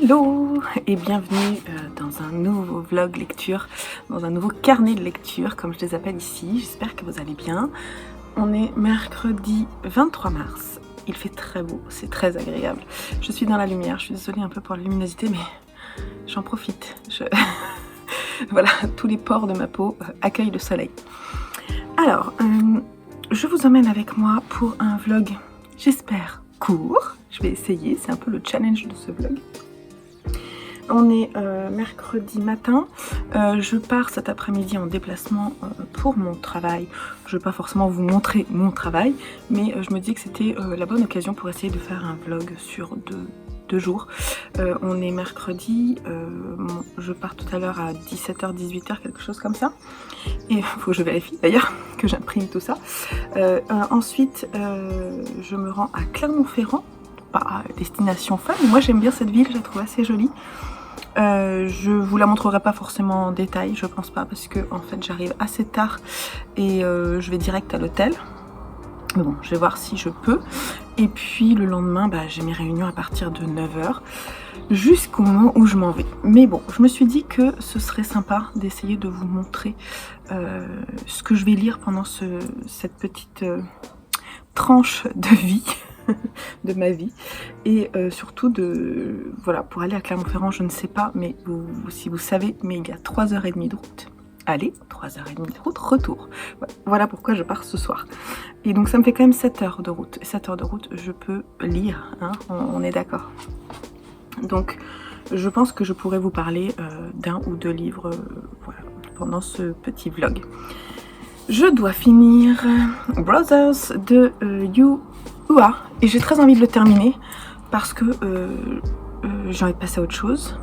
Hello et bienvenue dans un nouveau vlog lecture, dans un nouveau carnet de lecture comme je les appelle ici. J'espère que vous allez bien. On est mercredi 23 mars, il fait très beau, c'est très agréable. Je suis dans la lumière, je suis désolée un peu pour la luminosité mais j'en profite. Voilà, tous les pores de ma peau accueillent le soleil. Alors, je vous emmène avec moi pour un vlog, j'espère, court. Je vais essayer, c'est un peu le challenge de ce vlog. On est mercredi matin, je pars cet après-midi en déplacement pour mon travail. Je ne vais pas forcément vous montrer mon travail, mais je me dis que c'était la bonne occasion pour essayer de faire un vlog sur deux jours. On est mercredi, je pars tout à l'heure à 17h, 18h, quelque chose comme ça. Et il faut que je vérifie d'ailleurs, que j'imprime tout ça. Ensuite, je me rends à Clermont-Ferrand, pas destination fan, mais moi j'aime bien cette ville, je la trouve assez jolie. Je vous la montrerai pas forcément en détail, je pense pas, parce que en fait j'arrive assez tard et je vais direct à l'hôtel. Mais bon, je vais voir si je peux. Et puis le lendemain, j'ai mes réunions à partir de 9h jusqu'au moment où je m'en vais. Mais bon, je me suis dit que ce serait sympa d'essayer de vous montrer ce que je vais lire pendant cette petite tranche de vie. De ma vie et surtout voilà, pour aller à Clermont-Ferrand, je ne sais pas, mais si vous savez, mais il y a 3h30 de route. Allez, 3h30 de route, retour. Voilà pourquoi je pars ce soir. Et donc ça me fait quand même 7 heures de route. Et 7 heures de route, je peux lire, hein, on est d'accord. Donc je pense que je pourrais vous parler d'un ou deux livres voilà, pendant ce petit vlog. Je dois finir Brothers de Yu Hua et j'ai très envie de le terminer parce que j'ai envie de passer à autre chose.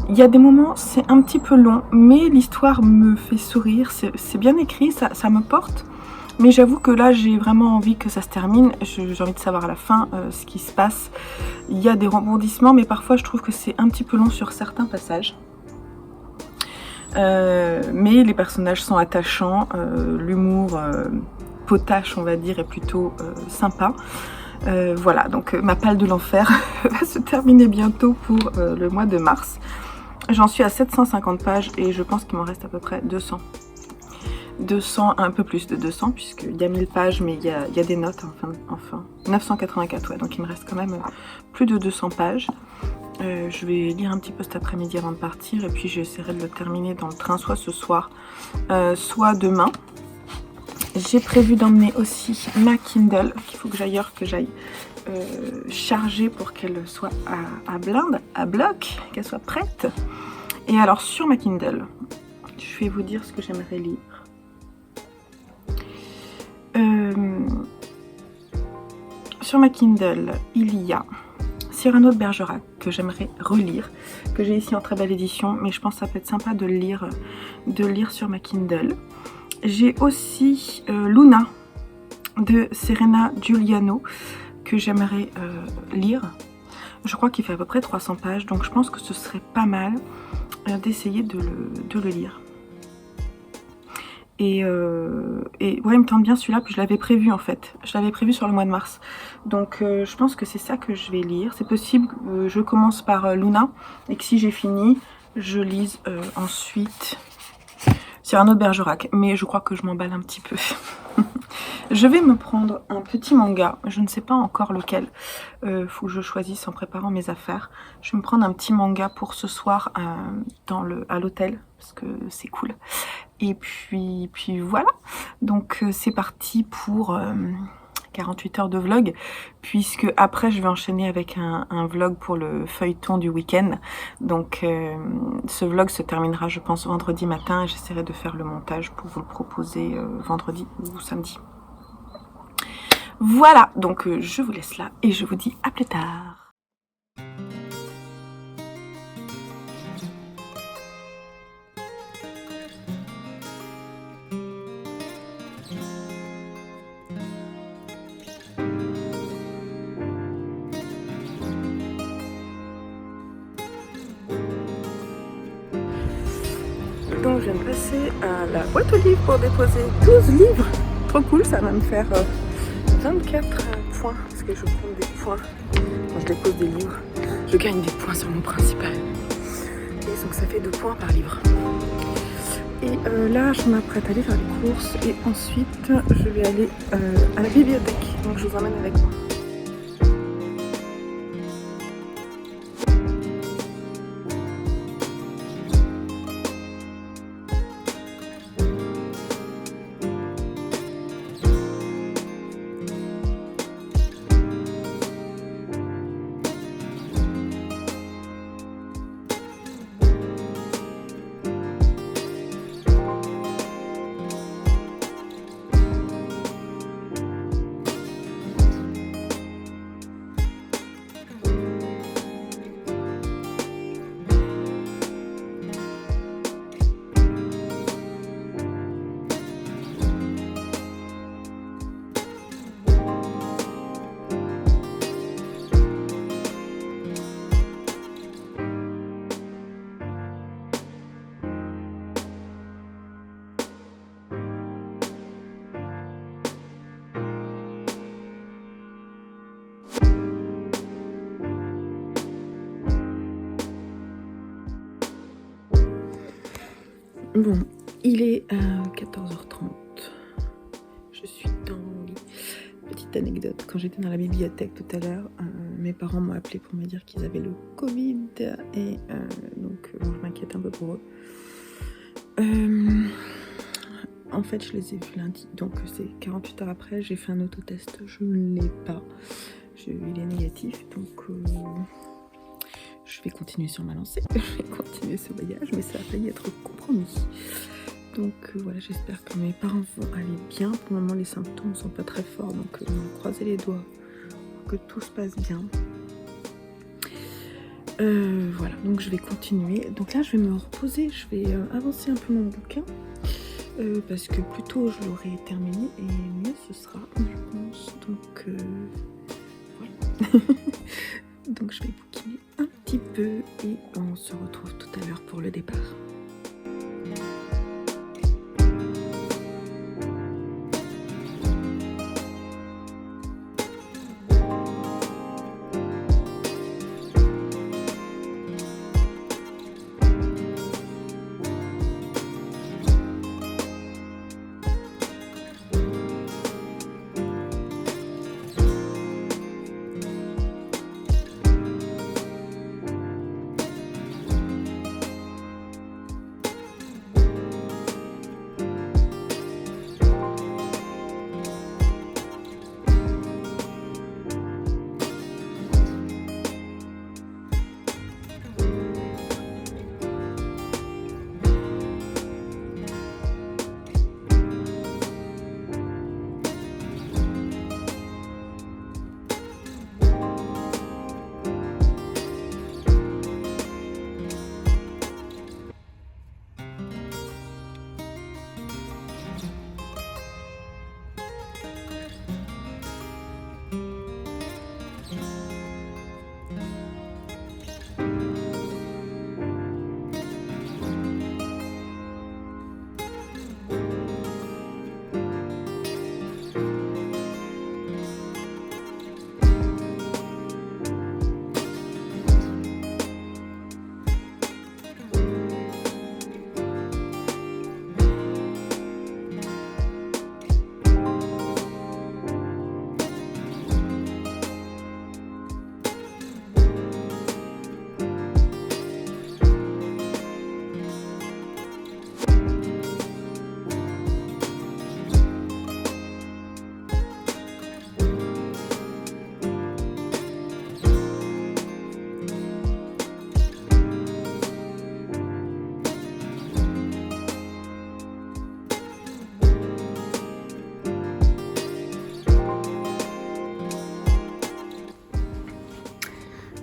Il y a des moments, c'est un petit peu long, mais l'histoire me fait sourire, c'est bien écrit, ça me porte. Mais j'avoue que là, j'ai vraiment envie que ça se termine. J'ai envie de savoir à la fin ce qui se passe. Il y a des rebondissements, mais parfois je trouve que c'est un petit peu long sur certains passages. Mais les personnages sont attachants, l'humour potache on va dire est plutôt sympa. Voilà, donc ma palle de l'enfer va se terminer bientôt pour le mois de mars. J'en suis à 750 pages et je pense qu'il m'en reste à peu près 200, un peu plus de 200 puisqu'il y a 1000 pages mais il y a des notes, enfin 984, ouais, donc il me reste quand même plus de 200 pages. Je vais lire un petit peu cet après-midi avant de partir et puis j'essaierai de le terminer dans le train soit ce soir, soit demain. J'ai prévu d'emmener aussi ma Kindle, qu'il faut que j'aille charger pour qu'elle soit à bloc, qu'elle soit prête. Et alors sur ma Kindle, je vais vous dire ce que j'aimerais lire. Sur ma Kindle, il y a Cyrano de Bergerac que j'aimerais relire, que j'ai ici en très belle édition, mais je pense que ça peut être sympa de le lire sur ma Kindle. J'ai aussi Luna de Serena Giuliano que j'aimerais lire. Je crois qu'il fait à peu près 300 pages, donc je pense que ce serait pas mal d'essayer de le lire. Et ouais, il me tente bien celui-là, puis je l'avais prévu en fait. Je l'avais prévu sur le mois de mars. Donc je pense que c'est ça que je vais lire. C'est possible que je commence par Luna et que si j'ai fini, je lise ensuite Cyrano de Bergerac. Mais je crois que je m'emballe un petit peu. Je vais me prendre un petit manga, je ne sais pas encore lequel. Faut que je choisisse en préparant mes affaires. Je vais me prendre un petit manga pour ce soir à l'hôtel, parce que c'est cool. Et puis voilà, donc c'est parti pour 48 heures de vlog, puisque après je vais enchaîner avec un vlog pour le feuilleton du week-end. Donc ce vlog se terminera je pense vendredi matin et j'essaierai de faire le montage pour vous le proposer vendredi ou samedi. Voilà, donc je vous laisse là et je vous dis à plus tard. Donc je viens de passer à la boîte aux livres pour déposer 12 livres. Trop cool, ça va me faire 24 points, parce que je prends des points quand je dépose des livres. je gagne des points sur mon principal. Et donc ça fait 2 points par livre. Et là, je m'apprête à aller faire les courses et ensuite, je vais aller à la bibliothèque. Donc je vous emmène avec moi. Bon, il est 14h30. Je suis dans mon lit. Petite anecdote, quand j'étais dans la bibliothèque tout à l'heure, mes parents m'ont appelé pour me dire qu'ils avaient le Covid et donc je m'inquiète un peu pour eux. En fait, je les ai vus lundi, donc c'est 48 heures après, j'ai fait un autotest, je ne l'ai pas. Il est négatif, donc je vais continuer sur ma lancée, je vais continuer ce voyage, mais ça a failli être compromis. Donc voilà, j'espère que mes parents vont aller bien. Pour le moment, les symptômes ne sont pas très forts, donc on va croiser les doigts pour que tout se passe bien. Voilà, donc je vais continuer. Donc là, je vais me reposer, je vais avancer un peu mon bouquin, parce que plus tôt je l'aurai terminé et mieux ce sera, je pense. Donc voilà. Donc je vais bouquiner un petit peu et on se retrouve tout à l'heure pour le départ.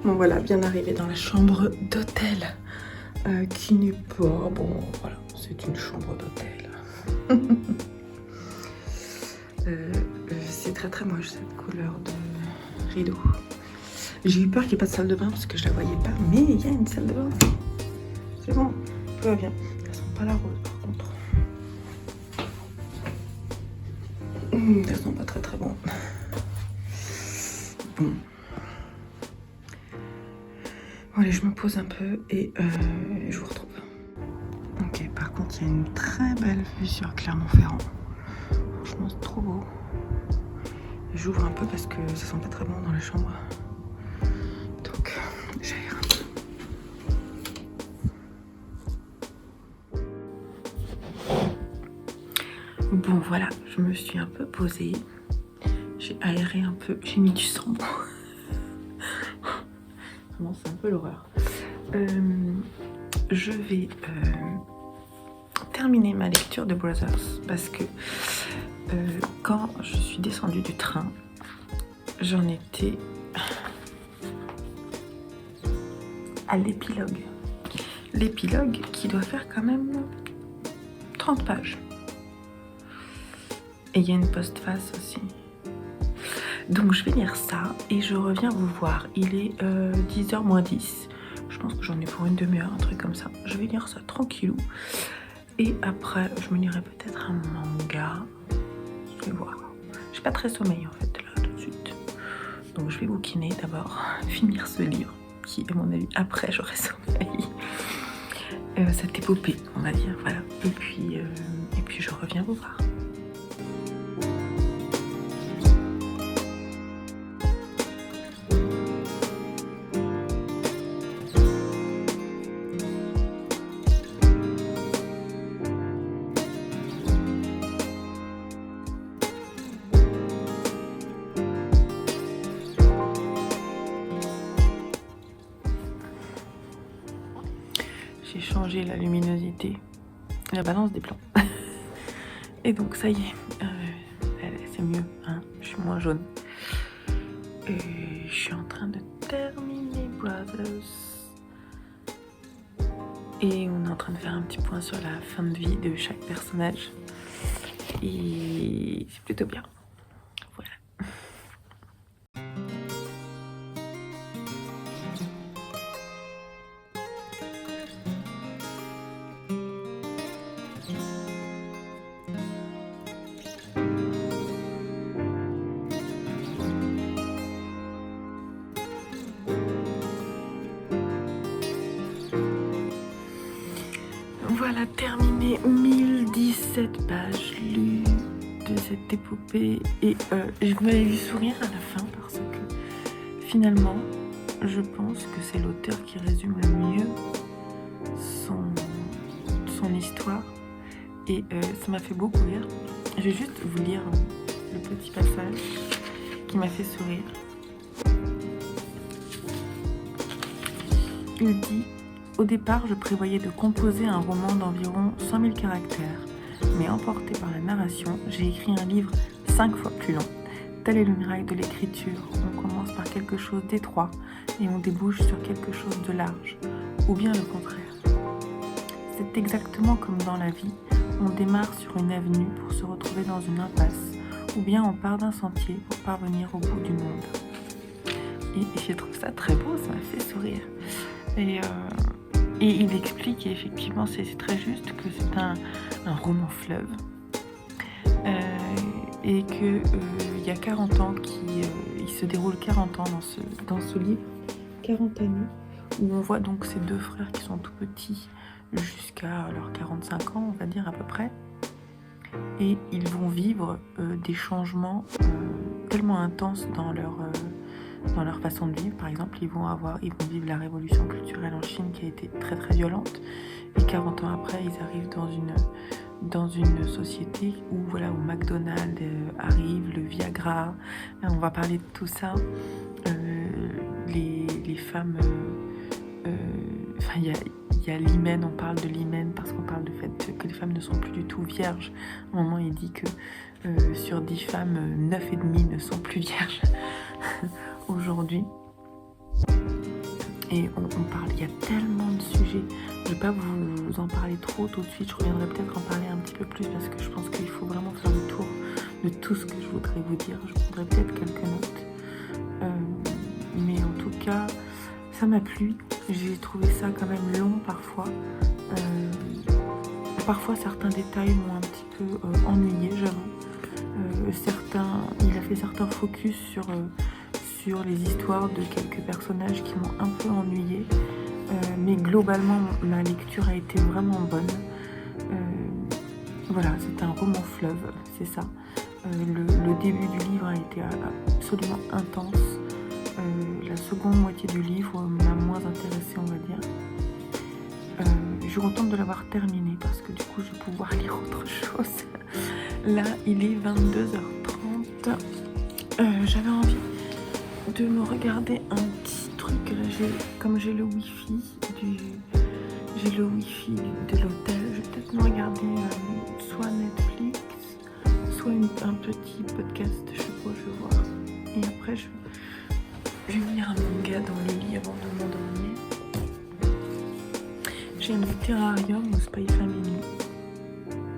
Bon voilà, bien arrivé dans la chambre d'hôtel qui n'est pas... Bon voilà, c'est une chambre d'hôtel. C'est très très moche cette couleur de rideau. J'ai eu peur qu'il n'y ait pas de salle de bain parce que je la voyais pas, mais il y a une salle de bain. C'est bon, tout va bien. Elles sont pas la rose par contre. Elles sont pas très très bonnes. Bon. Bon, allez, je me pose un peu et je vous retrouve. Ok, par contre, il y a une très belle vue sur Clermont-Ferrand. Franchement, c'est trop beau. J'ouvre un peu parce que ça sent pas très bon dans la chambre. Donc, j'aère. Bon, voilà, je me suis un peu posée. J'ai aéré un peu, j'ai mis du sang. Vraiment, c'est un peu l'horreur. Je vais terminer ma lecture de Brothers parce que quand je suis descendue du train, j'en étais à l'épilogue. L'épilogue qui doit faire quand même 30 pages. Et il y a une postface aussi. Donc je vais lire ça et je reviens vous voir. Il est 10h moins 10. Je pense que j'en ai pour une demi-heure, un truc comme ça. Je vais lire ça tranquillou. Et après, je me lirai peut-être un manga. Je vais voir. J'ai pas très sommeil en fait, là, tout de suite. Donc je vais bouquiner d'abord, finir ce livre, qui, à mon avis, après j'aurai sommeil. Cette épopée, on va dire, voilà. Et puis je reviens vous voir. J'ai changé la luminosité, la balance des plans. Et donc ça y est, c'est mieux, hein, je suis moins jaune. Et je suis en train de terminer Brothers. Et on est en train de faire un petit point sur la fin de vie de chaque personnage. Et c'est plutôt bien. Voilà. Voilà, terminé 1017 pages lues de cette épopée. Et je m'avais vu sourire à la fin parce que finalement, je pense que c'est l'auteur qui résume le mieux son histoire. Et ça m'a fait beaucoup rire. Je vais juste vous lire le petit passage qui m'a fait sourire. Il dit: au départ, je prévoyais de composer un roman d'environ 100 000 caractères, mais emporté par la narration, j'ai écrit un livre 5 fois plus long. Tel est le miracle de l'écriture. On commence par quelque chose d'étroit et on débouche sur quelque chose de large, ou bien le contraire. C'est exactement comme dans la vie, on démarre sur une avenue pour se retrouver dans une impasse, ou bien on part d'un sentier pour parvenir au bout du monde. Et je trouve ça très beau, ça m'a fait sourire. Et il explique, et effectivement c'est très juste, que c'est un roman fleuve. Et qu'il y a 40 ans, il se déroule 40 ans dans ce livre, 40 années, où on voit donc ces deux frères qui sont tout petits jusqu'à leurs 45 ans, on va dire à peu près. Et ils vont vivre des changements tellement intenses dans leur façon de vivre. Par exemple, ils vont vivre la révolution culturelle en Chine qui a été très très violente. Et 40 ans après, ils arrivent dans une société où McDonald's arrive, le Viagra. On va parler de tout ça. Les femmes... il y a l'hymen, on parle de l'hymen parce qu'on parle du fait que les femmes ne sont plus du tout vierges. À un moment, il dit que sur 10 femmes, 9,5 ne sont plus vierges aujourd'hui. Et on parle, il y a tellement de sujets. Je ne vais pas vous en parler trop tout de suite. Je reviendrai peut-être en parler un petit peu plus parce que je pense qu'il faut vraiment faire le tour de tout ce que je voudrais vous dire. Je prendrai peut-être quelques notes. Mais en tout cas, ça m'a plu. J'ai trouvé ça quand même long parfois. Parfois, certains détails m'ont un petit peu ennuyé, j'avoue. Il a fait certains focus sur les histoires de quelques personnages qui m'ont un peu ennuyée. Mais globalement, ma lecture a été vraiment bonne. Voilà, c'est un roman fleuve, c'est ça. Le début du livre a été absolument intense. La seconde moitié du livre m'a moins intéressée, on va dire. Je suis contente de l'avoir terminé parce que du coup je vais pouvoir lire autre chose. Là il est 22h30. J'avais envie de me regarder un petit truc. Là, comme j'ai le wifi de l'hôtel, je vais peut-être me regarder soit Netflix, soit un petit podcast, je sais pas, je vais voir. Et après je vais lire un manga dans le lit avant de m'endormir. J'ai un terrarium ou Spy Family.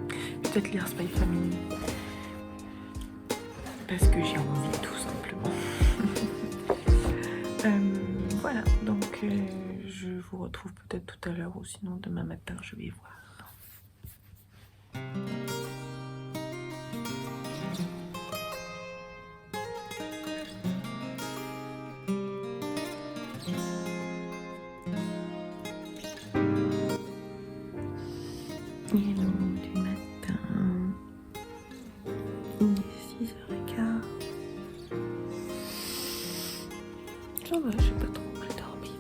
Je vais peut-être lire Spy Family. Parce que j'ai envie, tout simplement. Voilà, donc je vous retrouve peut-être tout à l'heure ou sinon demain matin, je vais voir. Hello du matin. Il est 6h15. Ça va, j'ai pas trop mal dormi.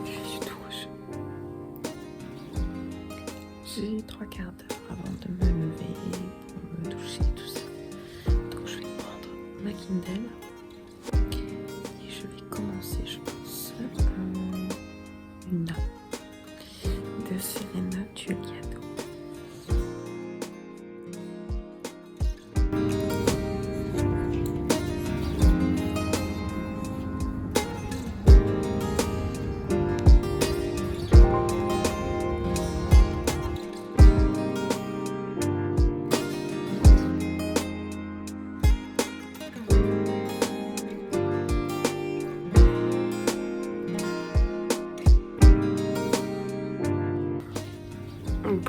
Je suis tout rouge. J'ai 3 quarts d'heure avant de me lever pour me doucher, tout ça. Donc je vais prendre ma Kindle et je vais commencer, je pense, Luna de Serena Giuliano.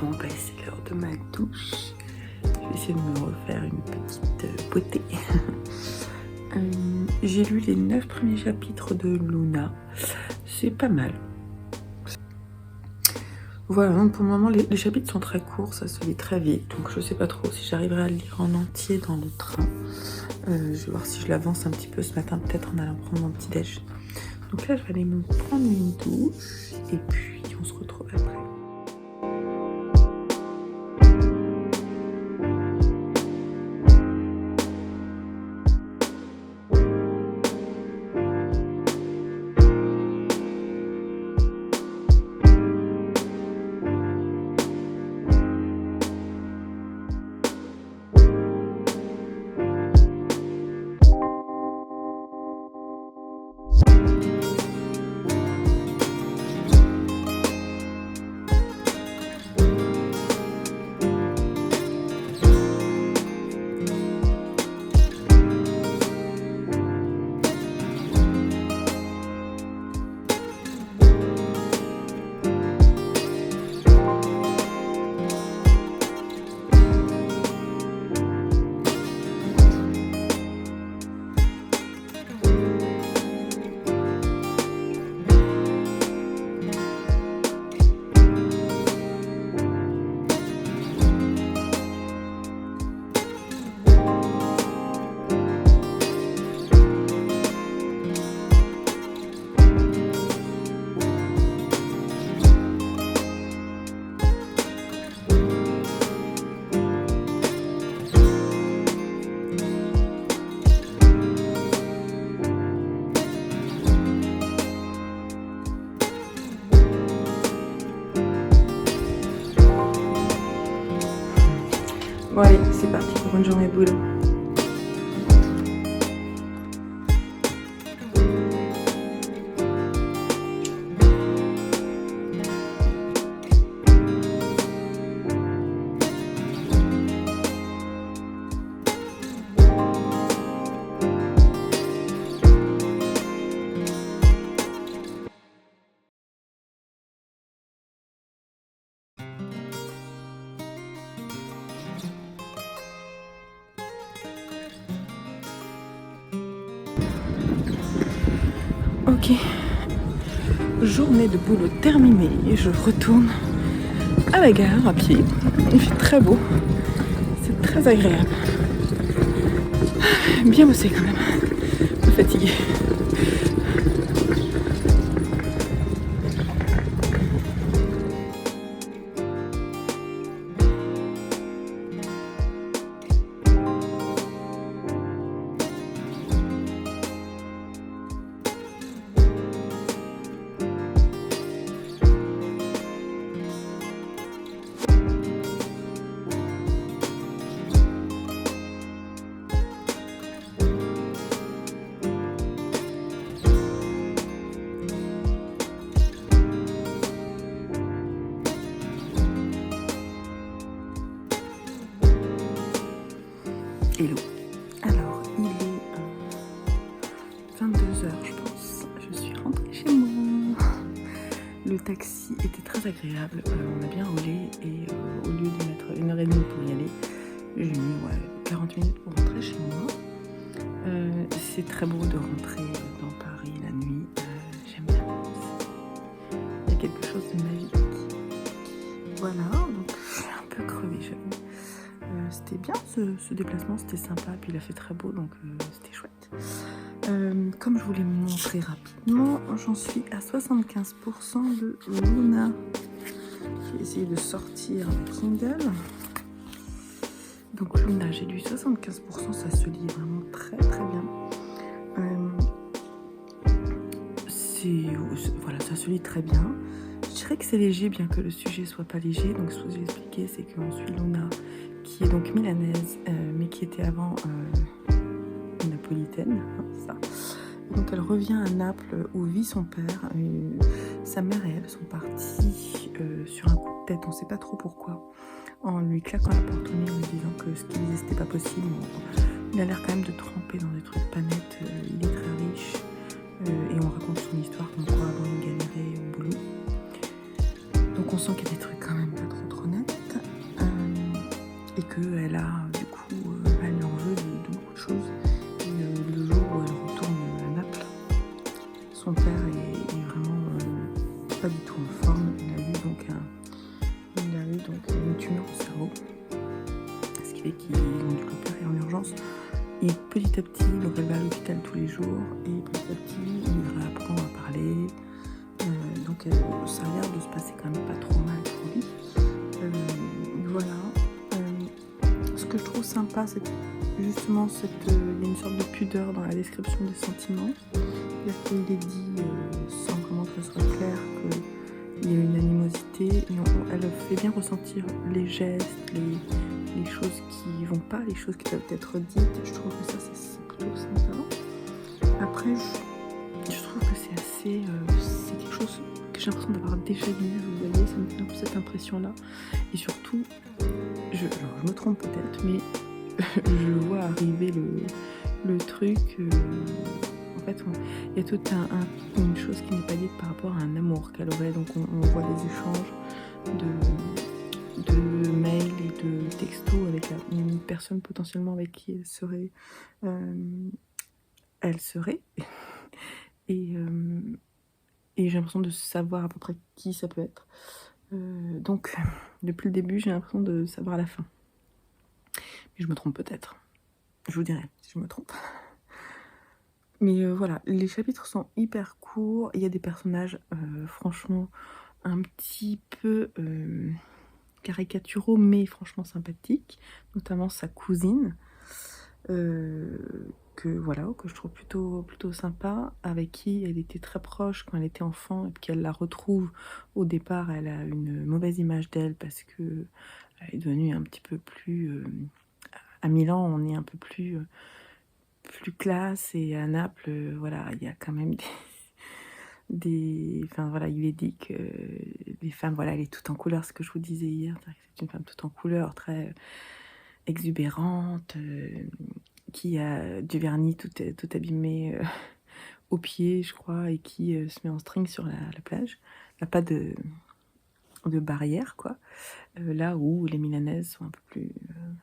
Bon, bah, c'est l'heure de ma douche. Je vais essayer de me refaire une petite beauté. J'ai lu les 9 premiers chapitres de Luna. C'est pas mal. Voilà, donc pour le moment, les chapitres sont très courts, ça se lit très vite. Donc je sais pas trop si j'arriverai à le lire en entier dans le train. Je vais voir si je l'avance un petit peu ce matin, peut-être en allant prendre mon petit déj. Donc là, je vais aller me prendre une douche et puis on se retrouve après. Bon allez, c'est parti pour une journée de boulot. Ok, journée de boulot terminée et je retourne à la gare à pied. Il fait très beau, c'est très agréable. Bien bossé quand même, un peu fatiguée. Hello. Alors, il est 22 h, je pense. Je suis rentrée chez moi. Le taxi était très agréable. On a bien roulé et au lieu de mettre 1h30 pour y aller, j'ai mis 40 minutes pour rentrer chez moi. C'est très beau de rentrer dans Paris la nuit. J'aime bien. Il y a quelque chose de magique. Voilà, donc je suis un peu crevée, j'avoue. C'était bien ce déplacement, c'était sympa, puis il a fait très beau, donc c'était chouette. Comme je voulais montrer rapidement, j'en suis à 75% de Luna. J'ai essayé de sortir le Kindle. Donc Luna, j'ai lu 75%, ça se lit vraiment très très bien. Voilà, ça se lit très bien. Je dirais que c'est léger, bien que le sujet soit pas léger. Donc ce que j'ai expliqué, c'est qu'on suit Luna, qui est donc milanaise, mais qui était avant napolitaine, ça. Donc elle revient à Naples où vit son père. Sa mère et elle sont partis sur un coup de tête, on sait pas trop pourquoi, en lui claquant la porte au nez, en lui disant que ce qu'il disait c'était pas possible. Il a l'air quand même de tremper dans des trucs pas nets, il est très riche, et on raconte son histoire comme quoi avant il galérait au boulot. Donc on sent qu'il y a des trucs quand même pas trop nets, et qu'elle a du coup, elle en veut de beaucoup de choses. Et le jour où elle retourne à Naples, son père est vraiment pas du tout en forme. Il a eu donc une tumeur au cerveau, ce qui fait qu'ils ont dû l'opérer en urgence. Et petit à petit, donc elle va à l'hôpital tous les jours, et petit à petit, il réapprend à parler. Donc ça a l'air de se passer quand même pas trop mal pour lui. Voilà. Ce que je trouve sympa, c'est justement il y a une sorte de pudeur dans la description des sentiments. C'est-à-dire qu'il est dit sans vraiment que ce soit clair qu'il y a une animosité, et elle fait bien ressentir les gestes, les choses qui vont pas, les choses qui doivent être dites. Je trouve que ça c'est plutôt sympa. Après, je trouve que c'est assez, c'est quelque chose que j'ai l'impression d'avoir déjà lu, vous voyez, ça me fait un peu cette impression-là. Et surtout, je me trompe peut-être, mais je vois arriver le truc. En fait, il y a toute une chose qui n'est pas dite par rapport à un amour qu'elle aurait. Donc on voit des échanges de mails et de textos avec une personne potentiellement avec qui elle serait. Et j'ai l'impression de savoir à peu près qui ça peut être. Donc, depuis le début, j'ai l'impression de savoir la fin. Mais je me trompe peut-être. Je vous dirai si je me trompe. Mais voilà, les chapitres sont hyper courts. Il y a des personnages, franchement, un petit peu caricaturaux, mais franchement sympathiques. Notamment sa cousine. Que je trouve plutôt sympa, avec qui elle était très proche quand elle était enfant, et puis qu'elle la retrouve au départ. Elle a une mauvaise image d'elle parce que elle est devenue un petit peu plus à Milan, on est un peu plus classe, et à Naples, voilà, il y a quand même enfin voilà, il est dit que les femmes, voilà, elle est toute en couleur, ce que je vous disais hier, c'est une femme toute en couleur, très exubérante, qui a du vernis tout abîmé aux pieds, je crois, et qui se met en string sur la plage. Elle n'a pas de de barrière, quoi. Là où les milanaises sont un peu plus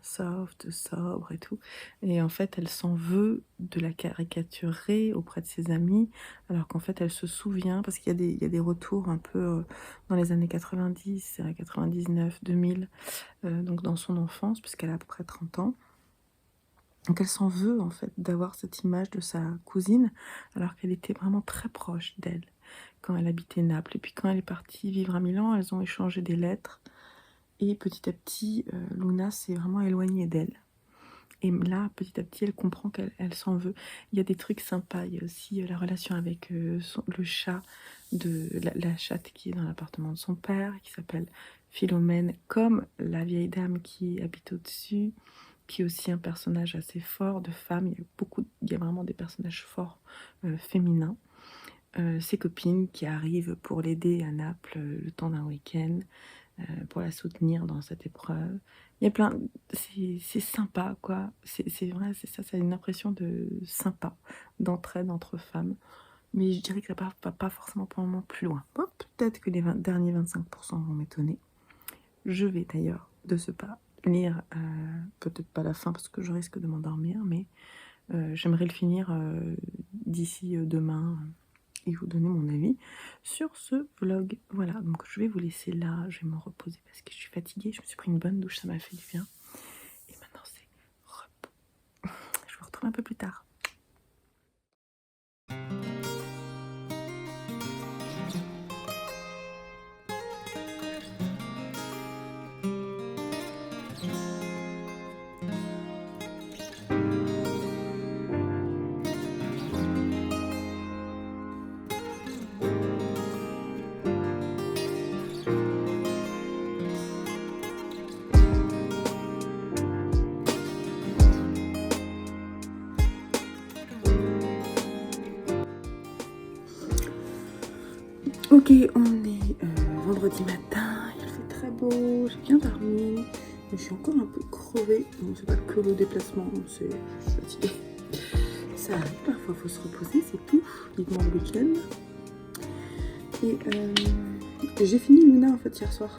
soft, sobres et tout. Et en fait, elle s'en veut de la caricaturer auprès de ses amis, alors qu'en fait, elle se souvient, parce qu'il y a des retours un peu dans les années 90, 99, 2000, donc dans son enfance, puisqu'elle a à peu près 30 ans. Donc elle s'en veut en fait d'avoir cette image de sa cousine, alors qu'elle était vraiment très proche d'elle quand elle habitait Naples. Et puis quand elle est partie vivre à Milan, elles ont échangé des lettres. Et petit à petit, Luna s'est vraiment éloignée d'elle. Et là, petit à petit, elle comprend qu'elle s'en veut. Il y a des trucs sympas. Il y a aussi la relation avec le chat, la chatte qui est dans l'appartement de son père, qui s'appelle Philomène, comme la vieille dame qui habite au-dessus, qui est aussi un personnage assez fort de femme. Il y a vraiment des personnages forts féminins. Ses copines qui arrivent pour l'aider à Naples le temps d'un week-end, pour la soutenir dans cette épreuve. Il y a plein... C'est sympa, quoi. C'est vrai, c'est ça, ça a une impression de sympa, d'entraide entre femmes. Mais je dirais que ça va pas forcément pour le moment plus loin. Bon, peut-être que les derniers 25% vont m'étonner. Je vais d'ailleurs, de ce pas, lire, peut-être pas la fin parce que je risque de m'endormir, mais j'aimerais le finir d'ici demain et vous donner mon avis sur ce vlog. Voilà, donc je vais vous laisser là, je vais me reposer parce que je suis fatiguée, je me suis pris une bonne douche, ça m'a fait du bien. Et maintenant c'est repos. Je vous retrouve un peu plus tard. Ok, on est vendredi matin, il fait très beau, j'ai bien dormi, mais je suis encore un peu crevée. Bon, c'est pas que le déplacement, je suis fatiguée. Ça arrive, parfois il faut se reposer, c'est tout, vivement le week-end. Et j'ai fini Luna en fait hier soir.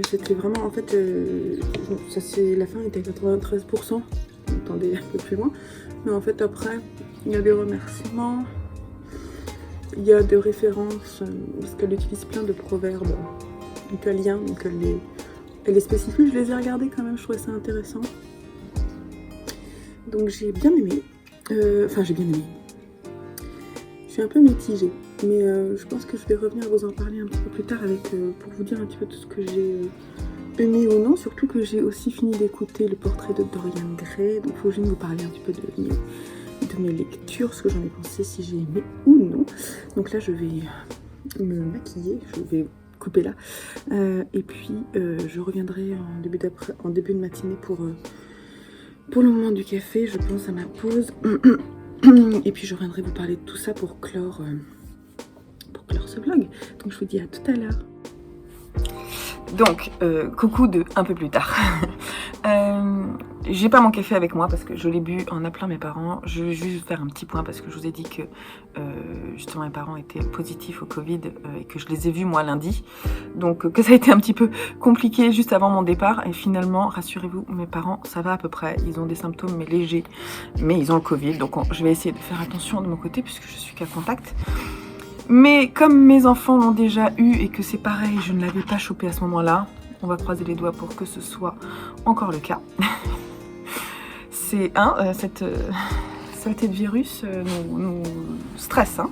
C'était vraiment, en fait, la fin était à 93%, attendez un peu plus loin, mais en fait après, il y a des remerciements. Il y a des références, parce qu'elle utilise plein de proverbes italiens, donc elle les spécifie. Je les ai regardés quand même, je trouvais ça intéressant. Donc j'ai bien aimé. Enfin, j'ai bien aimé. Je suis un peu mitigée, mais je pense que je vais revenir vous en parler un petit peu plus tard pour vous dire un petit peu tout ce que j'ai aimé ou non. Surtout que j'ai aussi fini d'écouter le portrait de Dorian Gray, donc il faut que je vienne vous parler un petit peu de mes lectures, ce que j'en ai pensé, si j'ai aimé ou non. Donc là je vais me maquiller, je vais couper là, et puis je reviendrai en début de matinée pour le moment du café, je pense à ma pause. Et puis je reviendrai vous parler de tout ça pour clore ce vlog. Donc je vous dis à tout à l'heure. Donc, coucou de un peu plus tard. J'ai pas mon café avec moi parce que je l'ai bu en appelant mes parents. Je vais juste faire un petit point parce que je vous ai dit que justement mes parents étaient positifs au Covid et que je les ai vus moi lundi. Donc que ça a été un petit peu compliqué juste avant mon départ. Et finalement, rassurez-vous, mes parents, ça va à peu près. Ils ont des symptômes mais légers, mais ils ont le Covid. Donc je vais essayer de faire attention de mon côté puisque je suis qu'à contact. Mais comme mes enfants l'ont déjà eu et que c'est pareil, je ne l'avais pas chopé à ce moment-là, on va croiser les doigts pour que ce soit encore le cas. C'est cette saleté de virus nous stresse. Hein.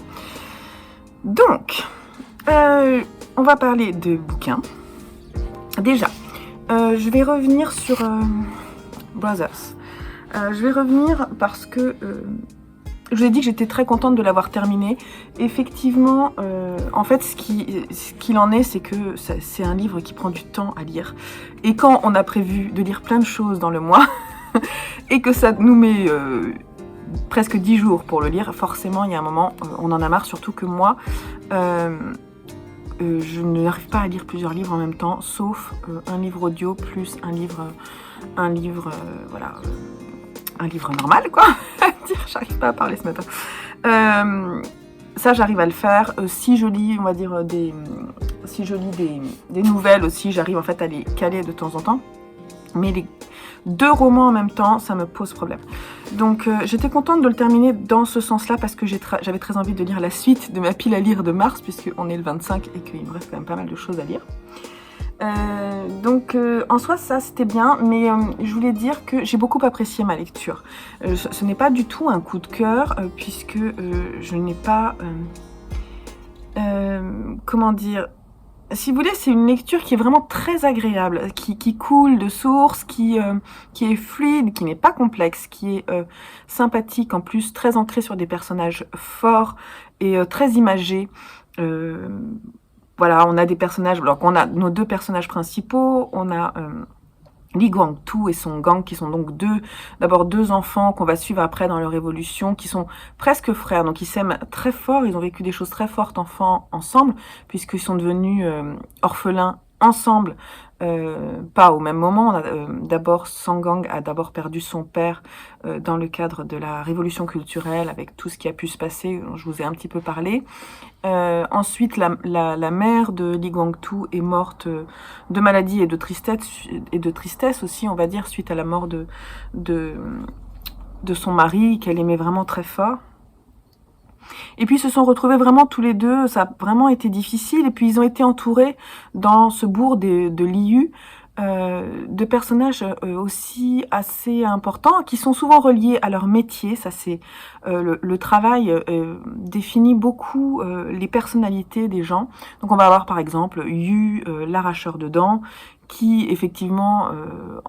Donc, on va parler de bouquins. Déjà, je vais revenir sur Brothers. Je vais revenir parce que... je vous ai dit que j'étais très contente de l'avoir terminé. Effectivement, en fait, ce qu'il en est, c'est que c'est un livre qui prend du temps à lire. Et quand on a prévu de lire plein de choses dans le mois, et que ça nous met presque 10 jours pour le lire, forcément, il y a un moment, on en a marre. Surtout que moi, je n'arrive pas à lire plusieurs livres en même temps, sauf un livre audio plus un livre voilà... un livre normal, quoi. J'arrive pas à parler ce matin. Ça, j'arrive à le faire. Si je lis, on va dire, si je lis des nouvelles aussi, j'arrive en fait à les caler de temps en temps. Mais les 2 romans en même temps, ça me pose problème. Donc j'étais contente de le terminer dans ce sens-là parce que j'avais très envie de lire la suite de ma pile à lire de mars, puisqu'on est le 25 et qu'il me reste quand même pas mal de choses à lire. Donc en soi ça c'était bien, mais je voulais dire que j'ai beaucoup apprécié ma lecture. Ce n'est pas du tout un coup de cœur, puisque je n'ai pas... comment dire, si vous voulez, c'est une lecture qui est vraiment très agréable, qui coule de source, qui est fluide, qui n'est pas complexe, qui est sympathique, en plus très ancrée sur des personnages forts et très imagés. Voilà, on a des personnages, alors on a nos 2 personnages principaux, on a Li Guangtu et son gang, qui sont donc d'abord deux enfants qu'on va suivre après dans leur évolution, qui sont presque frères, donc ils s'aiment très fort, ils ont vécu des choses très fortes enfants ensemble, puisqu'ils sont devenus orphelins ensemble, pas au même moment. D'abord, Sangang a d'abord perdu son père dans le cadre de la révolution culturelle, avec tout ce qui a pu se passer, dont je vous ai un petit peu parlé. Ensuite, la mère de Li Guangtu est morte de maladie et de tristesse aussi, on va dire, suite à la mort de son mari, qu'elle aimait vraiment très fort. Et puis ils se sont retrouvés vraiment tous les deux, ça a vraiment été difficile, et puis ils ont été entourés dans ce bourg de Liu, de personnages aussi assez importants, qui sont souvent reliés à leur métier. Ça c'est le travail définit beaucoup les personnalités des gens. Donc on va avoir par exemple Yu, l'arracheur de dents, qui effectivement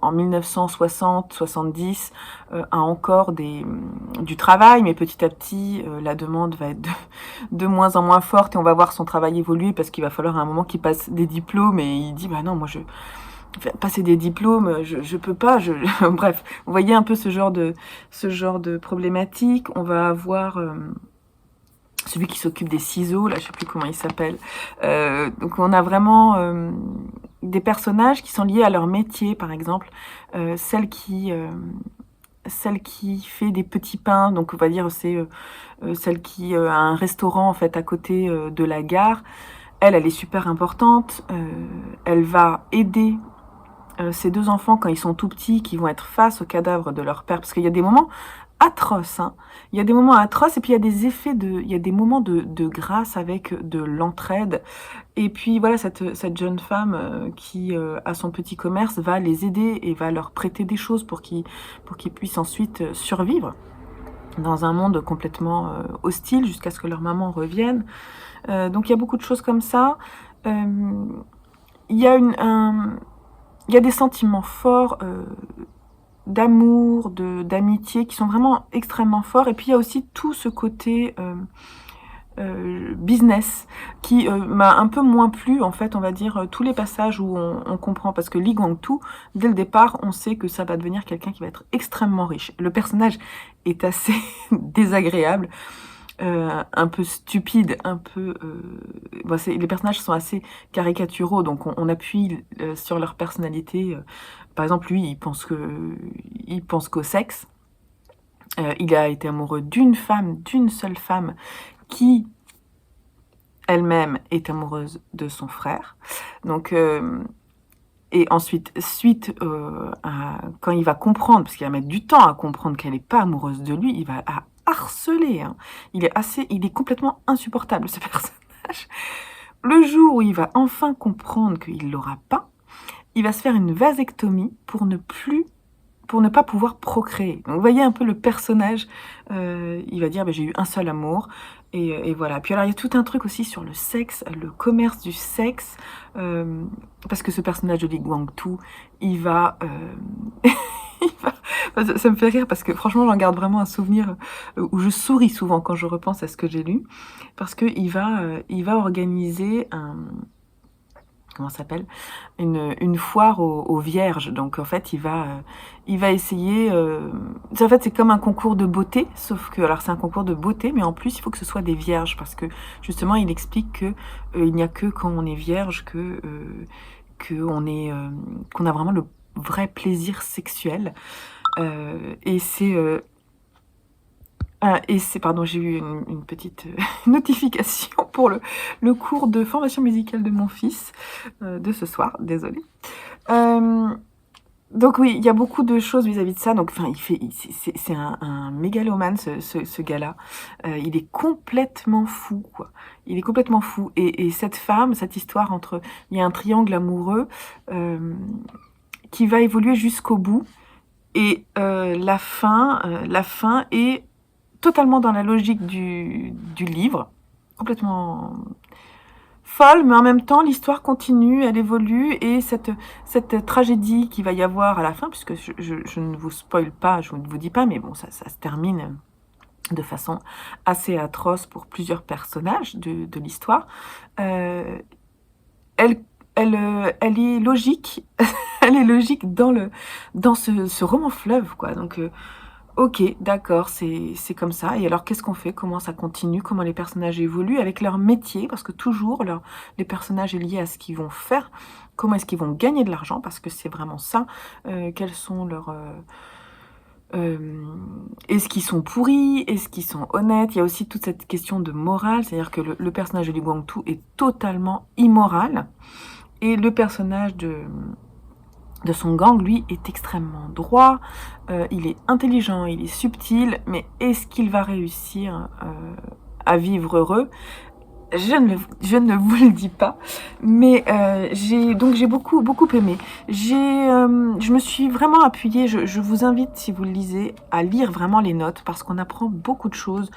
en 1960-70 a encore du travail, mais petit à petit la demande va être de moins en moins forte, et on va voir son travail évoluer, parce qu'il va falloir à un moment qu'il passe des diplômes, et il dit bah non, moi je passer des diplômes, je peux pas, bref, vous voyez un peu ce genre de problématique. On va avoir celui qui s'occupe des ciseaux, là je sais plus comment il s'appelle. Donc on a vraiment des personnages qui sont liés à leur métier, par exemple celle qui fait des petits pains, donc on va dire c'est celle qui a un restaurant en fait à côté de la gare. Elle est super importante, elle va aider ces 2 enfants quand ils sont tout petits, qui vont être face au cadavre de leur père, parce qu'il y a des moments atroces, hein. Il y a des moments atroces, et puis il y a des effets il y a des moments de grâce avec de l'entraide. Et puis voilà, cette jeune femme qui a son petit commerce va les aider et va leur prêter des choses pour qu'ils puissent ensuite survivre dans un monde complètement hostile, jusqu'à ce que leur maman revienne. Donc il y a beaucoup de choses comme ça. Il y a il y a des sentiments forts d'amour, d'amitié, qui sont vraiment extrêmement forts. Et puis il y a aussi tout ce côté business qui m'a un peu moins plu, en fait, on va dire, tous les passages où on comprend, parce que Li Guangtu, dès le départ, on sait que ça va devenir quelqu'un qui va être extrêmement riche. Le personnage est assez désagréable. Un peu stupide, un peu... bon, les personnages sont assez caricaturaux, donc on appuie sur leur personnalité. Par exemple, lui, il pense qu'au sexe. Il a été amoureux d'une seule femme, qui elle-même est amoureuse de son frère. Donc... et ensuite, quand il va comprendre, parce qu'il va mettre du temps à comprendre qu'elle n'est pas amoureuse de lui, il va harceler, hein. Il est complètement insupportable, ce personnage. Le jour où il va enfin comprendre qu'il l'aura pas, il va se faire une vasectomie pour ne pas pouvoir procréer. Donc vous voyez un peu le personnage, il va dire bah, j'ai eu un seul amour, et voilà. Puis alors il y a tout un truc aussi sur le sexe, le commerce du sexe, parce que ce personnage de Li Guangtu, il va... ça me fait rire, parce que franchement j'en garde vraiment un souvenir où je souris souvent quand je repense à ce que j'ai lu, parce que il va organiser comment ça s'appelle, une foire aux vierges. Donc en fait il va essayer, en fait c'est comme un concours de beauté, sauf que alors c'est un concours de beauté, mais en plus il faut que ce soit des vierges, parce que justement il explique que il n'y a que quand on est vierge qu'on a vraiment le vrai plaisir sexuel. Et c'est pardon, j'ai eu une petite notification. pour le cours de formation musicale de mon fils de ce soir, désolée. Donc oui, il y a beaucoup de choses vis-à-vis de ça. Donc, enfin, c'est un mégalomane, ce gars-là. Il est complètement fou, quoi. Il est complètement fou. Et cette femme, cette histoire entre... Il y a un triangle amoureux qui va évoluer jusqu'au bout. Et la fin est totalement dans la logique du livre. Complètement... folle, mais en même temps, l'histoire continue, elle évolue, et cette tragédie qu'il va y avoir à la fin, puisque je ne vous spoil pas, je ne vous dis pas, mais bon, ça se termine de façon assez atroce pour plusieurs personnages de l'histoire. Elle est logique, elle est logique dans ce roman fleuve, quoi. Donc, ok, d'accord, c'est comme ça. Et alors, qu'est-ce qu'on fait? Comment ça continue? Comment les personnages évoluent avec leur métier? Parce que toujours, les personnages est lié à ce qu'ils vont faire. Comment est-ce qu'ils vont gagner de l'argent? Parce que c'est vraiment ça. Quels sont leurs... est-ce qu'ils sont pourris? Est-ce qu'ils sont honnêtes? Il y a aussi toute cette question de morale. C'est-à-dire que le personnage de Lee Kwang-soo est totalement immoral. Et le personnage de son gang, lui, est extrêmement droit, il est intelligent, il est subtil, mais est-ce qu'il va réussir à vivre heureux? Je ne vous le dis pas, mais j'ai beaucoup aimé. Je me suis vraiment appuyée, je vous invite, si vous le lisez, à lire vraiment les notes, parce qu'on apprend beaucoup de choses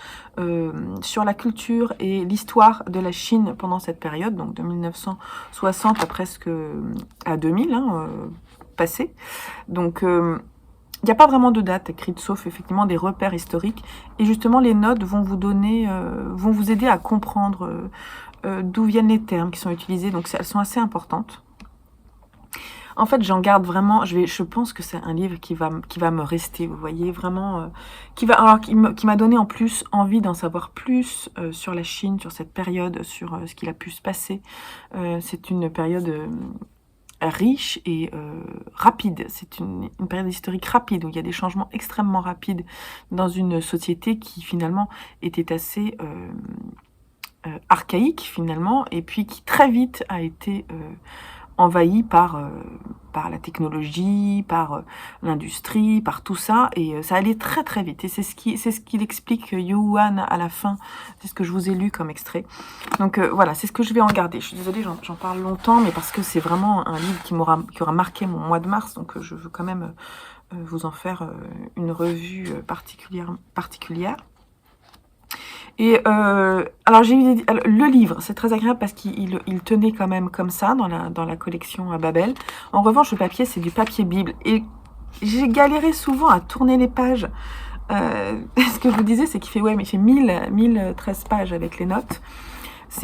sur la culture et l'histoire de la Chine pendant cette période, donc de 1960 à presque à 2000, passé. Donc, il n'y a pas vraiment de date écrite, sauf effectivement des repères historiques. Et justement, les notes vont vous donner, vont vous aider à comprendre d'où viennent les termes qui sont utilisés. Donc, elles sont assez importantes. En fait, j'en garde vraiment. Je pense que c'est un livre qui va me rester. Vous voyez, vraiment, qui m'a donné en plus envie d'en savoir plus sur la Chine, sur cette période, sur ce qu'il a pu se passer. C'est une période riche et rapide. C'est une période historique rapide où il y a des changements extrêmement rapides dans une société qui finalement était assez archaïque finalement, et puis qui très vite a été envahie par la technologie, par l'industrie, par tout ça, et ça allait très très vite. Et c'est ce qu'il explique Yuan à la fin. C'est ce que je vous ai lu comme extrait. Donc voilà, c'est ce que je vais en garder. Je suis désolée, j'en parle longtemps, mais parce que c'est vraiment un livre qui aura marqué mon mois de mars, donc je veux quand même vous en faire une revue particulière. Et alors j'ai eu le livre, c'est très agréable parce qu'il tenait quand même comme ça dans la collection à Babel. En revanche, le papier, c'est du papier Bible. Et j'ai galéré souvent à tourner les pages. Ce que je vous disais, c'est qu'il fait, ouais, mais il fait 1013 pages avec les notes.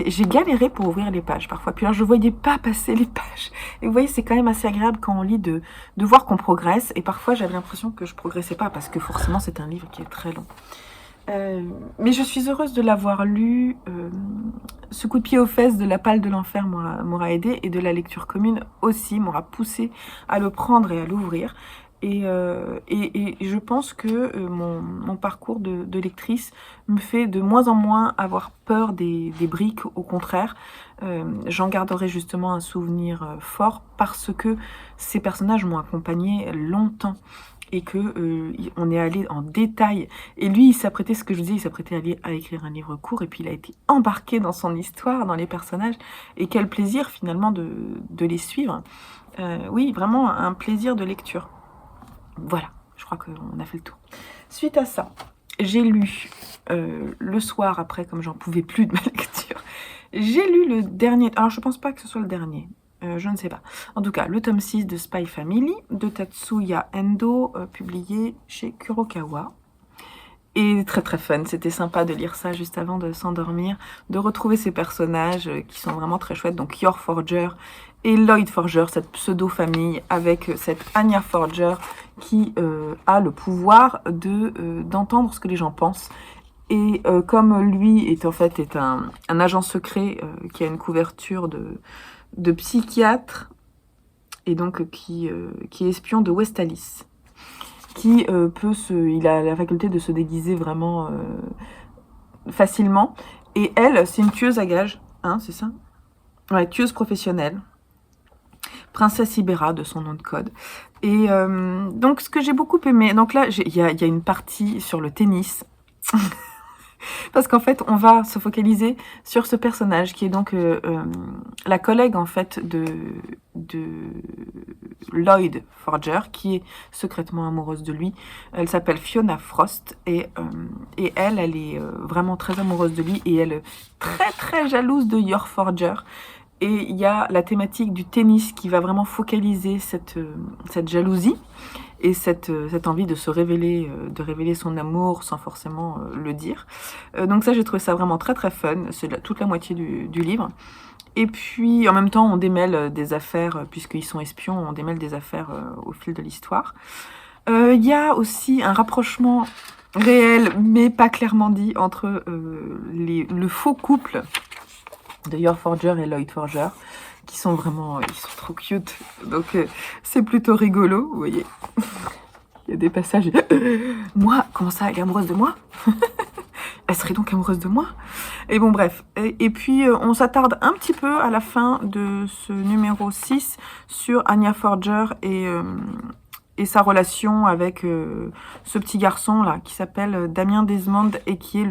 J'ai galéré pour ouvrir les pages parfois. Puis alors, je ne voyais pas passer les pages. Et vous voyez, c'est quand même assez agréable quand on lit de voir qu'on progresse. Et parfois, j'avais l'impression que je progressais pas parce que forcément, c'est un livre qui est très long. Mais je suis heureuse de l'avoir lu. Ce coup de pied aux fesses de La Palle de l'Enfer m'aura aidé, et de la lecture commune aussi m'aura poussé à le prendre et à l'ouvrir. Et je pense que mon parcours de lectrice me fait de moins en moins avoir peur des briques. Au contraire, j'en garderai justement un souvenir fort parce que ces personnages m'ont accompagnée longtemps. Et que on est allé en détail. Et lui, il s'apprêtait, ce que je vous disais, il s'apprêtait à écrire un livre court, et puis il a été embarqué dans son histoire, dans les personnages, et quel plaisir finalement de les suivre. Oui, vraiment un plaisir de lecture. Voilà, je crois qu'on a fait le tour. Suite à ça, j'ai lu le soir après, comme j'en pouvais plus de ma lecture, j'ai lu le dernier, alors je pense pas que ce soit le dernier, je ne sais pas. En tout cas, le tome 6 de Spy Family, de Tatsuya Endo, publié chez Kurokawa. Et très très fun, c'était sympa de lire ça juste avant de s'endormir, de retrouver ces personnages qui sont vraiment très chouettes. Donc Yor Forger et Lloyd Forger, cette pseudo-famille avec cette Anya Forger qui a le pouvoir d'entendre ce que les gens pensent. Et comme lui est en fait un agent secret qui a une couverture de psychiatre, et donc qui est espion de Westalis, qui il a la faculté de se déguiser vraiment facilement, Et elle, c'est une tueuse à gages, hein, c'est ça? Ouais, tueuse professionnelle. Princesse Ibera de son nom de code. Et donc ce que j'ai beaucoup aimé, donc là il y a une partie sur le tennis, parce qu'en fait on va se focaliser sur ce personnage qui est donc la collègue en fait de Lloyd Forger, qui est secrètement amoureuse de lui. Elle s'appelle Fiona Frost et elle est vraiment très amoureuse de lui et elle est très très jalouse de Yor Forger. Et il y a la thématique du tennis qui va vraiment focaliser cette jalousie et cette envie de se révéler, de révéler son amour sans forcément le dire. Donc ça, j'ai trouvé ça vraiment très très fun. C'est toute la moitié du livre. Et puis, en même temps, on démêle des affaires, puisqu'ils sont espions, on démêle des affaires au fil de l'histoire. Il y a aussi un rapprochement réel, mais pas clairement dit, entre le faux couple de Yor Forger et Lloyd Forger, qui sont vraiment, ils sont trop cute, donc c'est plutôt rigolo, vous voyez. Il y a des passages, moi, comment ça, elle est amoureuse de moi? Elle serait donc amoureuse de moi? Et bon, bref. Et puis, on s'attarde un petit peu à la fin de ce numéro 6 sur Anya Forger et sa relation avec ce petit garçon là qui s'appelle Damien Desmond et qui est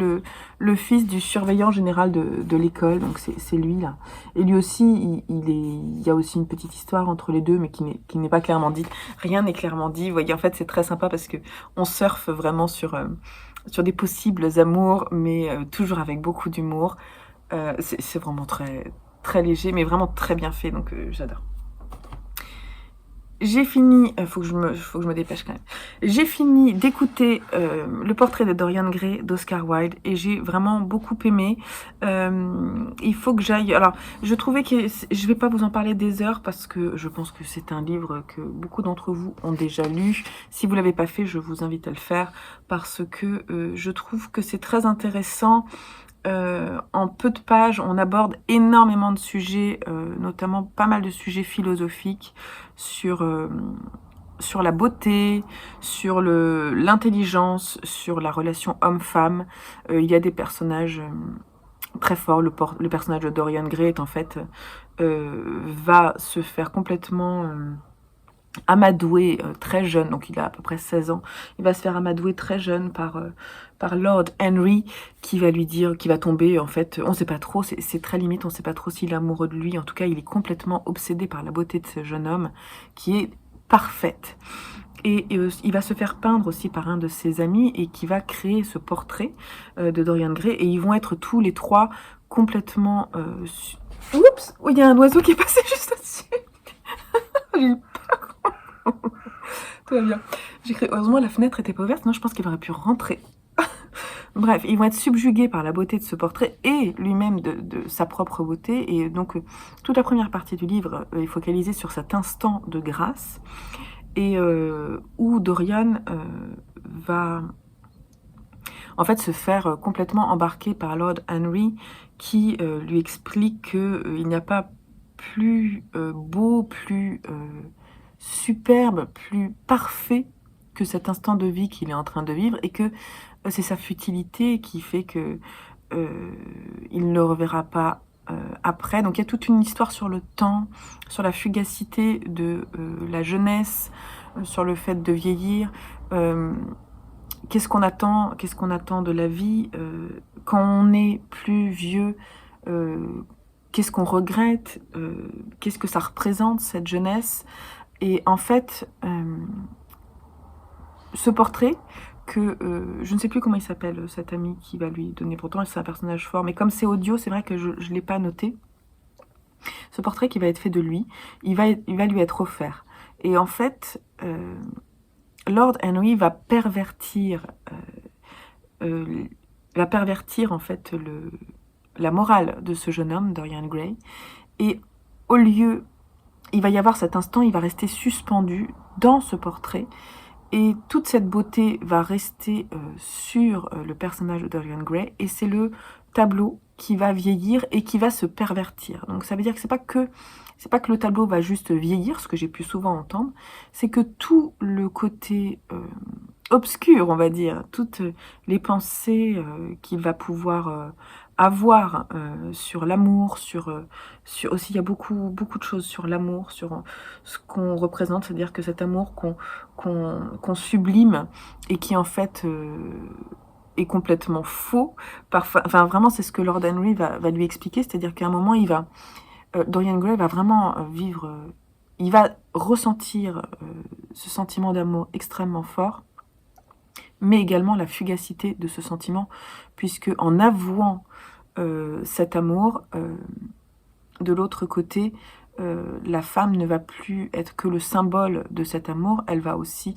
le fils du surveillant général de l'école, donc c'est lui là. Et lui aussi, il y a aussi une petite histoire entre les deux, mais qui n'est pas clairement dite. Rien n'est clairement dit. Vous voyez, en fait, c'est très sympa parce que on surfe vraiment sur des possibles amours, mais toujours avec beaucoup d'humour. C'est vraiment très très léger, mais vraiment très bien fait, donc j'adore. J'ai fini, faut que je me dépêche quand même. J'ai fini d'écouter le portrait de Dorian Gray d'Oscar Wilde et j'ai vraiment beaucoup aimé. Il faut que j'aille. Alors, je trouvais que je vais pas vous en parler des heures parce que je pense que c'est un livre que beaucoup d'entre vous ont déjà lu. Si vous l'avez pas fait, je vous invite à le faire parce que je trouve que c'est très intéressant. En peu de pages, on aborde énormément de sujets, notamment pas mal de sujets philosophiques sur la beauté, sur l'intelligence, sur la relation homme-femme. Il y a des personnages très forts. Le personnage de Dorian Gray est en fait va se faire complètement amadoué très jeune, donc il a à peu près 16 ans, il va se faire amadouer très jeune par Lord Henry, qui va lui dire, qui va tomber, en fait, on sait pas trop, c'est très limite, on sait pas trop s'il est amoureux de lui, en tout cas il est complètement obsédé par la beauté de ce jeune homme, qui est parfaite. Et il va se faire peindre aussi par un de ses amis, et qui va créer ce portrait de Dorian Gray, et ils vont être tous les trois complètement... Oups, oh, il y a un oiseau qui est passé juste au-dessus. J'ai eu tout va bien. J'ai cru, heureusement la fenêtre était pas ouverte, sinon je pense qu'il aurait pu rentrer. Bref, ils vont être subjugués par la beauté de ce portrait et lui-même de sa propre beauté. Et donc, toute la première partie du livre est focalisée sur cet instant de grâce et où Dorian va en fait se faire complètement embarquer par Lord Henry qui lui explique qu'il n'y a pas plus beau, plus superbe, plus parfait que cet instant de vie qu'il est en train de vivre et que c'est sa futilité qui fait que il ne le reverra pas après. Donc il y a toute une histoire sur le temps, sur la fugacité de la jeunesse, sur le fait de vieillir. Qu'est-ce qu'on attend de la vie quand on est plus vieux, qu'est-ce qu'on regrette, qu'est-ce que ça représente cette jeunesse. Et en fait, ce portrait que je ne sais plus comment il s'appelle, cet ami qui va lui donner, pourtant c'est un personnage fort, mais comme c'est audio, c'est vrai que je ne l'ai pas noté. Ce portrait qui va être fait de lui, il va lui être offert. Et en fait, Lord Henry va pervertir en fait la morale de ce jeune homme, Dorian Gray, et au lieu, il va y avoir cet instant, il va rester suspendu dans ce portrait, et toute cette beauté va rester sur le personnage de Dorian Gray, et c'est le tableau qui va vieillir et qui va se pervertir. Donc ça veut dire que c'est pas que le tableau va juste vieillir, ce que j'ai pu souvent entendre, c'est que tout le côté obscur, on va dire, toutes les pensées qu'il va pouvoir avoir sur l'amour, sur aussi il y a beaucoup de choses sur l'amour, sur ce qu'on représente, c'est-à-dire que cet amour qu'on sublime et qui en fait est complètement faux. Parfois, enfin vraiment c'est ce que Lord Henry va lui expliquer, c'est-à-dire qu'à un moment Dorian Gray va vraiment vivre, il va ressentir ce sentiment d'amour extrêmement fort, mais également la fugacité de ce sentiment, puisque en avouant cet amour, de l'autre côté, la femme ne va plus être que le symbole de cet amour, elle va aussi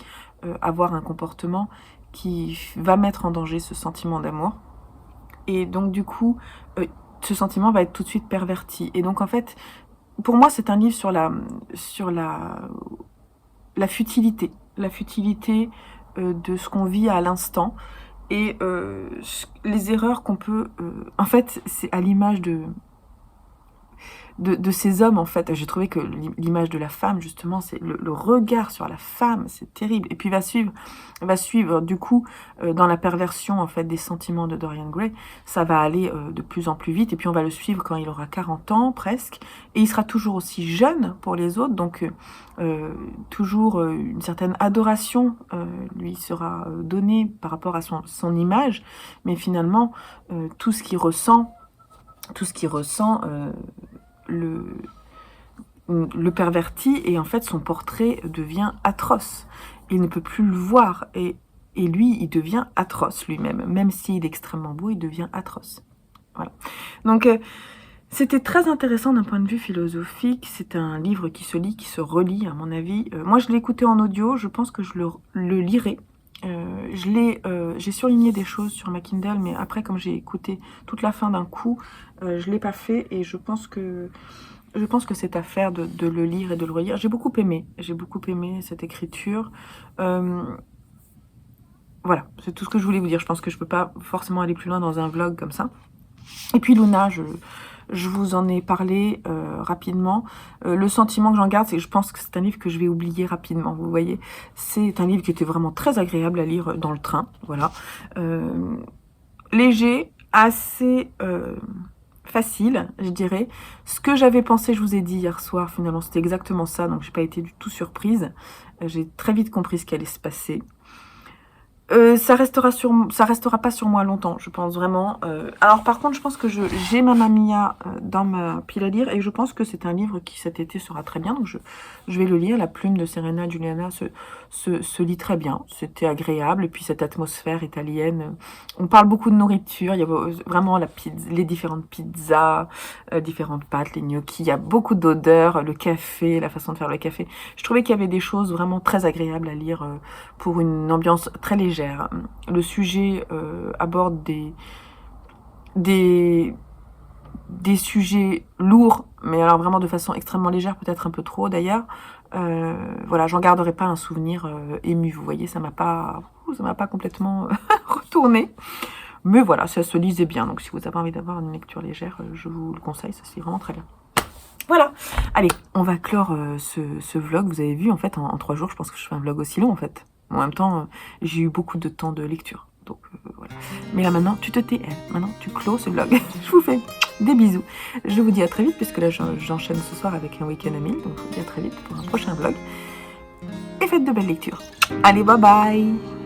avoir un comportement qui va mettre en danger ce sentiment d'amour. Et donc du coup, ce sentiment va être tout de suite perverti. Et donc en fait, pour moi, c'est un livre sur la futilité. La futilité de ce qu'on vit à l'instant. Et les erreurs qu'on peut... en fait, c'est à l'image de ces hommes, en fait. J'ai trouvé que l'image de la femme, justement, c'est le regard sur la femme, c'est terrible. Et puis va suivre du coup, dans la perversion, en fait, des sentiments de Dorian Gray, ça va aller de plus en plus vite. Et puis on va le suivre quand il aura 40 ans, presque. Et il sera toujours aussi jeune pour les autres, donc toujours une certaine adoration lui sera donnée par rapport à son image. Mais finalement, tout ce qu'il ressent, le pervertit, et en fait son portrait devient atroce. Il ne peut plus le voir, et lui, il devient atroce lui-même. Même s'il est extrêmement beau, il devient atroce. Voilà. Donc, c'était très intéressant d'un point de vue philosophique. C'est un livre qui se lit, qui se relit, à mon avis. Moi, je l'ai écouté en audio, je pense que je le lirai. J'ai surligné des choses sur ma Kindle, mais après, comme j'ai écouté toute la fin d'un coup, je l'ai pas fait, et je pense que c'est à faire de le lire et de le relire. J'ai beaucoup aimé cette écriture. Voilà, c'est tout ce que je voulais vous dire. Je pense que je peux pas forcément aller plus loin dans un vlog comme ça. Et puis Luna, je vous en ai parlé rapidement. Le sentiment que j'en garde, c'est que je pense que c'est un livre que je vais oublier rapidement, vous voyez. C'est un livre qui était vraiment très agréable à lire dans le train, voilà. Léger, assez facile, je dirais. Ce que j'avais pensé, je vous ai dit hier soir, finalement, c'était exactement ça, donc j'ai pas été du tout surprise. J'ai très vite compris ce qui allait se passer. Ça restera pas sur moi longtemps, je pense vraiment. Alors par contre, je pense que j'ai Mamma Mia dans ma pile à lire, et je pense que c'est un livre qui cet été sera très bien, donc je vais le lire. La plume de Serena Giuliana se lit très bien, c'était agréable, et puis cette atmosphère italienne. On parle beaucoup de nourriture, il y a vraiment les différentes pizzas, différentes pâtes, les gnocchis, il y a beaucoup d'odeurs, le café, la façon de faire le café. Je trouvais qu'il y avait des choses vraiment très agréables à lire pour une ambiance très légère. Le sujet aborde des sujets lourds, mais alors vraiment de façon extrêmement légère, peut-être un peu trop d'ailleurs. Voilà, j'en garderai pas un souvenir ému, vous voyez, ça m'a pas complètement retourné. Mais voilà, ça se lisait bien, donc si vous avez envie d'avoir une lecture légère, je vous le conseille, ça c'est vraiment très bien. Voilà, allez, on va clore ce vlog. Vous avez vu, en fait, en 3 jours, je pense que je fais un vlog aussi long, en fait. En même temps, j'ai eu beaucoup de temps de lecture. Donc, voilà. Mais là, maintenant, tu te tais. Maintenant, tu clôt ce vlog. Je vous fais des bisous. Je vous dis à très vite, puisque là, j'enchaîne ce soir avec un week-end ami. Donc, je vous dis à très vite pour un prochain vlog. Et faites de belles lectures. Allez, bye bye!